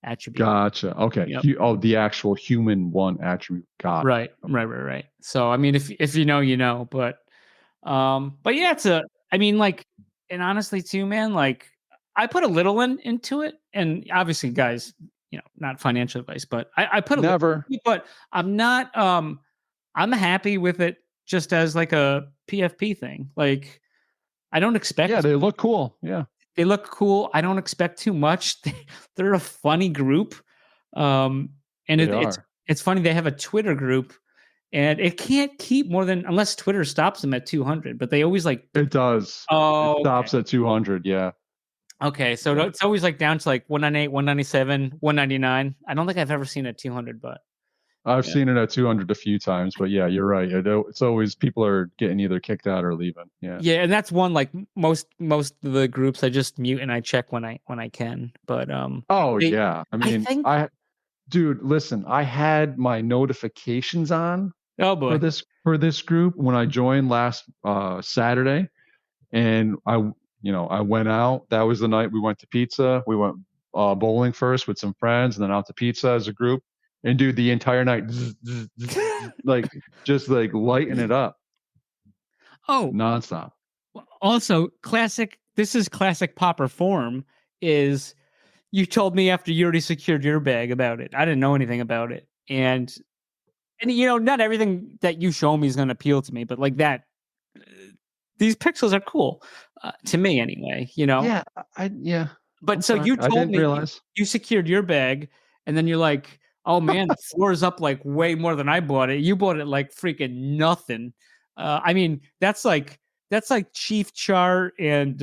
attribute. Gotcha. Okay. Yep. The actual human one attribute. Got it. Right. So I mean, if you know, you know. But yeah, and honestly, too, man, like I put a little into it, and obviously, guys. Not financial advice, but I put a never. Little, but I'm not. I'm happy with it just as like a PFP thing. Like I don't expect. Yeah, they look cool. Yeah, they look cool. I don't expect too much. They're a funny group. And They it's are. it's funny, they have a Twitter group, and it can't keep more than, unless Twitter stops them at 200, but they always like, It does. It oh, okay. stops at 200. Yeah. Okay, so Yeah. it's always like down to like 198, 197, 199. I don't think I've ever seen it at 200, but I've yeah. seen it at 200 a few times, but yeah, you're right. It's always people are getting either kicked out or leaving. Yeah. Yeah, and that's one, like most of the groups I just mute and I check when I can. But Oh they, yeah. I I mean, think, dude, listen, I had my notifications on oh boy. for this group when I joined last Saturday, and I went out. That was the night we went to pizza. We went bowling first with some friends, and then out to pizza as a group. And dude, the entire night, like just like lighting it up Oh, nonstop. also classic. This is classic Popper form. Is you told me after you already secured your bag about it. I didn't know anything about it, and not everything that you show me is going to appeal to me, but like that, these pixels are cool to me anyway. Yeah, yeah. But so you I told didn't me realize. you secured your bag, and then you're like, "Oh man, the floor is up like way more than I bought it. You bought it like freaking nothing." I mean, that's like Chief Char and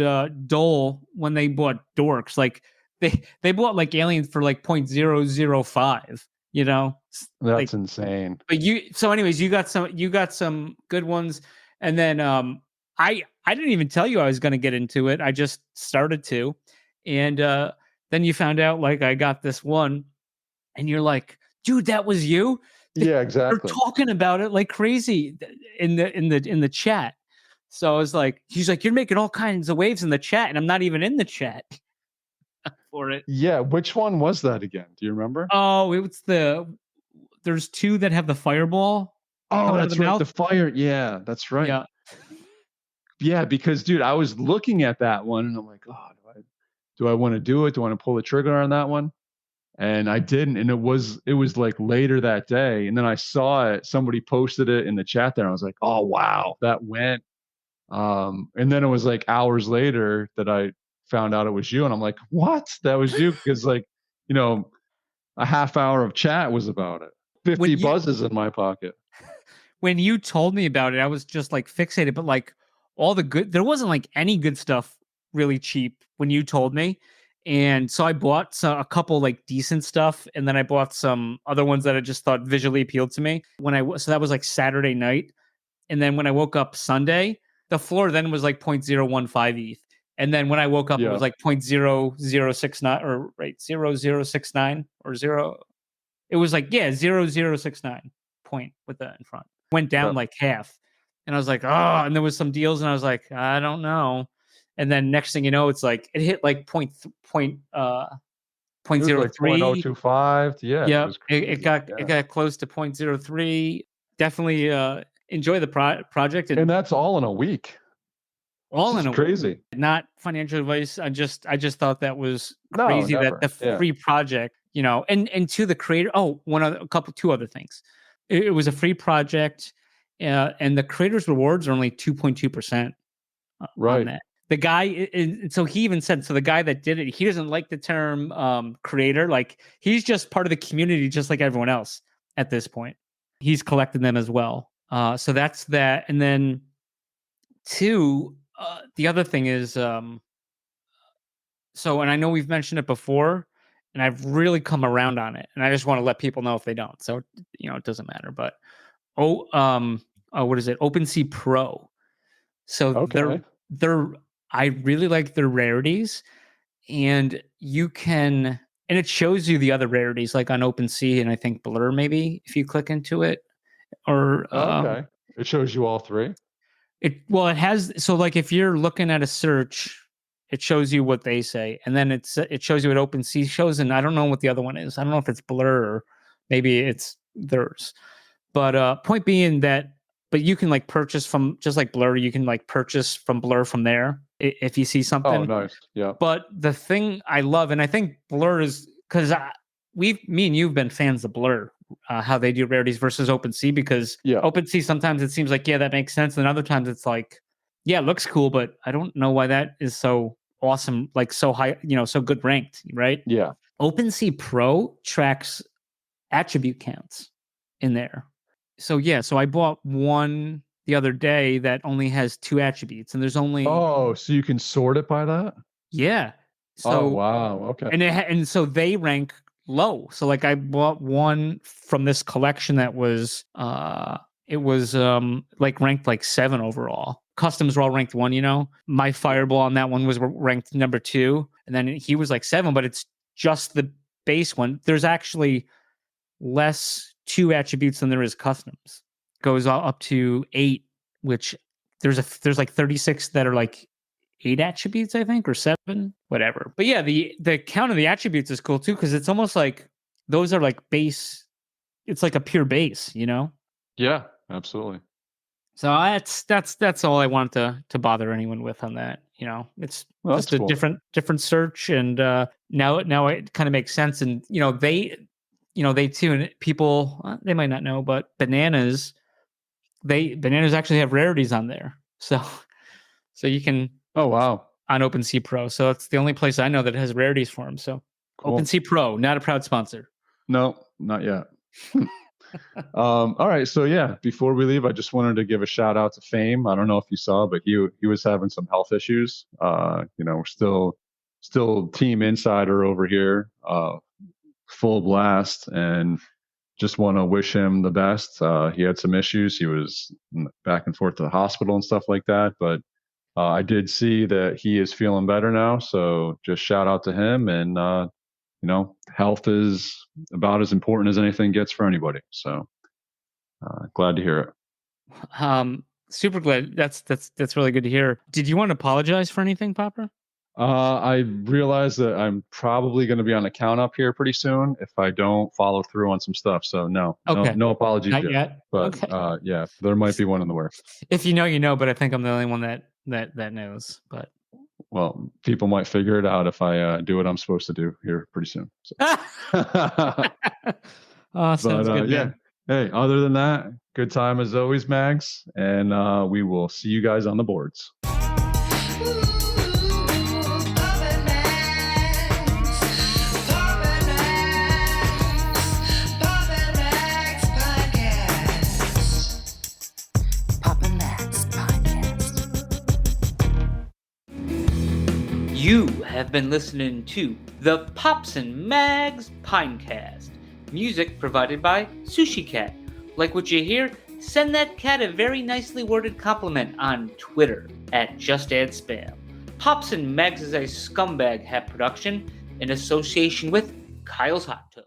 Dole when they bought Dorks. Like they bought like Aliens for like 0.005. That's Like, insane. but anyways, you got some good ones, and then I didn't even tell you I was going to get into it. I just started to, and then you found out like I got this one, and you're like, dude, that was you. Yeah, They're exactly. talking about it like crazy in the chat. So I was like, he's like, you're making all kinds of waves in the chat, and I'm not even in the chat for it. Yeah, which one was that again? Do you remember? Oh, there's two that have the fireball. Oh, coming out of that's the right. mouth. The fire. Yeah, that's right. Yeah. Yeah, because dude, I was looking at that one and I'm like, oh, do I want to do it? Do I want to pull the trigger on that one? And I didn't. And it was like later that day. And then I saw it. Somebody posted it in the chat there. And I was like, oh wow, that went. And then it was like hours later that I found out it was you. And I'm like, what? That was you? Because like, a half hour of chat was about it. 50 buzzes in my pocket. When you told me about it, I was just like fixated, but like there wasn't like any good stuff really cheap when you told me. And so I bought a couple like decent stuff, and then I bought some other ones that I just thought visually appealed to me. So that was like Saturday night. And then when I woke up Sunday, the floor then was like 0.015 ETH. And then when I woke up, it was like 0.0069 or 0069 or zero. It was like, 0069 point with that in front. Went down like half. And I was like, oh, and there was some deals, and I was like, I don't know. And then next thing you know, it's like it hit like 0.03. 0.025. Yeah. Yeah. It got close to 0.03. Definitely enjoy the project. And that's all in a week. All in a crazy. Week. Not financial advice. I just thought that was crazy that the free project, and to the creator. Oh, two other things. It was a free project, and the creator's rewards are only 2.2%. Right. On that. The guy, so he even said, so the guy that did it, he doesn't like the term creator. Like he's just part of the community, just like everyone else at this point. He's collected them as well. So that's that. And then two, the other thing is, and I know we've mentioned it before, and I've really come around on it, and I just want to let people know if they don't. So, it doesn't matter. But what is it? OpenSea Pro. So I really like their rarities, and and it shows you the other rarities like on OpenSea and I think Blur maybe if you click into it, or okay, it shows you all three. It has, so like if you're looking at a search, it shows you what they say, and then it shows you what OpenSea shows, and I don't know what the other one is. I don't know if it's Blur or maybe it's theirs, but point being that. But you can like purchase from, just like Blur, you can like purchase from Blur from there if you see something. Oh, nice. Yeah. But the thing I love, and I think Blur is, because me and you've been fans of Blur, how they do rarities versus OpenSea, because OpenSea sometimes it seems like, that makes sense. And other times it's like, it looks cool, but I don't know why that is so awesome, like so high, so good ranked, right? Yeah. OpenSea Pro tracks attribute counts in there. So yeah, so I bought one the other day that only has 2 attributes, and there's only Oh, so you can sort it by that? yeah. Oh, So wow. Okay. and so they rank low. So like I bought one from this collection that was it was like ranked like 7 overall. Customs were all ranked 1, you know. My Fireball on that one was ranked number 2, and then he was like 7, but it's just the base one. There's actually less 2 attributes than there is customs. Goes all up to 8, which there's like 36 that are like 8 attributes, I think, or 7, whatever. But yeah, the count of the attributes is cool too, because it's almost like those are like base. It's like a pure base, you know. Yeah, absolutely. So that's all I wanted to bother anyone with on that. You know, it's Well, just that's a cool. different search, and now it kind of makes sense. And they too, and people they might not know, but bananas actually have rarities on there. So you can Oh, wow. on OpenSea Pro. So it's the only place I know that has rarities for them. So Cool. OpenSea Pro, not a proud sponsor. No, not yet. All right. So yeah, before we leave, I just wanted to give a shout out to Fame. I don't know if you saw, but he was having some health issues. We're still Team Insider over here, full blast, and just want to wish him the best. He had some issues. He was back and forth to the hospital and stuff like that, but I did see that he is feeling better now. So just shout out to him. And health is about as important as anything gets for anybody. So glad to hear it. Super glad. That's really good to hear. Did you want to apologize for anything, Popper? I realize that I'm probably going to be on a count up here pretty soon if I don't follow through on some stuff. So no apologies Not yet. But okay. yeah, there might be one in the works. If you know, you know. But I think I'm the only one that knows. But well, people might figure it out if I do what I'm supposed to do here pretty soon. So. Sounds good. Yeah. Man. Hey, other than that, good time as always, Mags, and we will see you guys on the boards. You have been listening to the Pops and Mags Pinecast. Music provided by Sushi Cat. Like what you hear? Send that cat a very nicely worded compliment on Twitter @JustAddSpam. Pops and Mags is a Scumbag Hat production in association with Kyle's Hot Tub.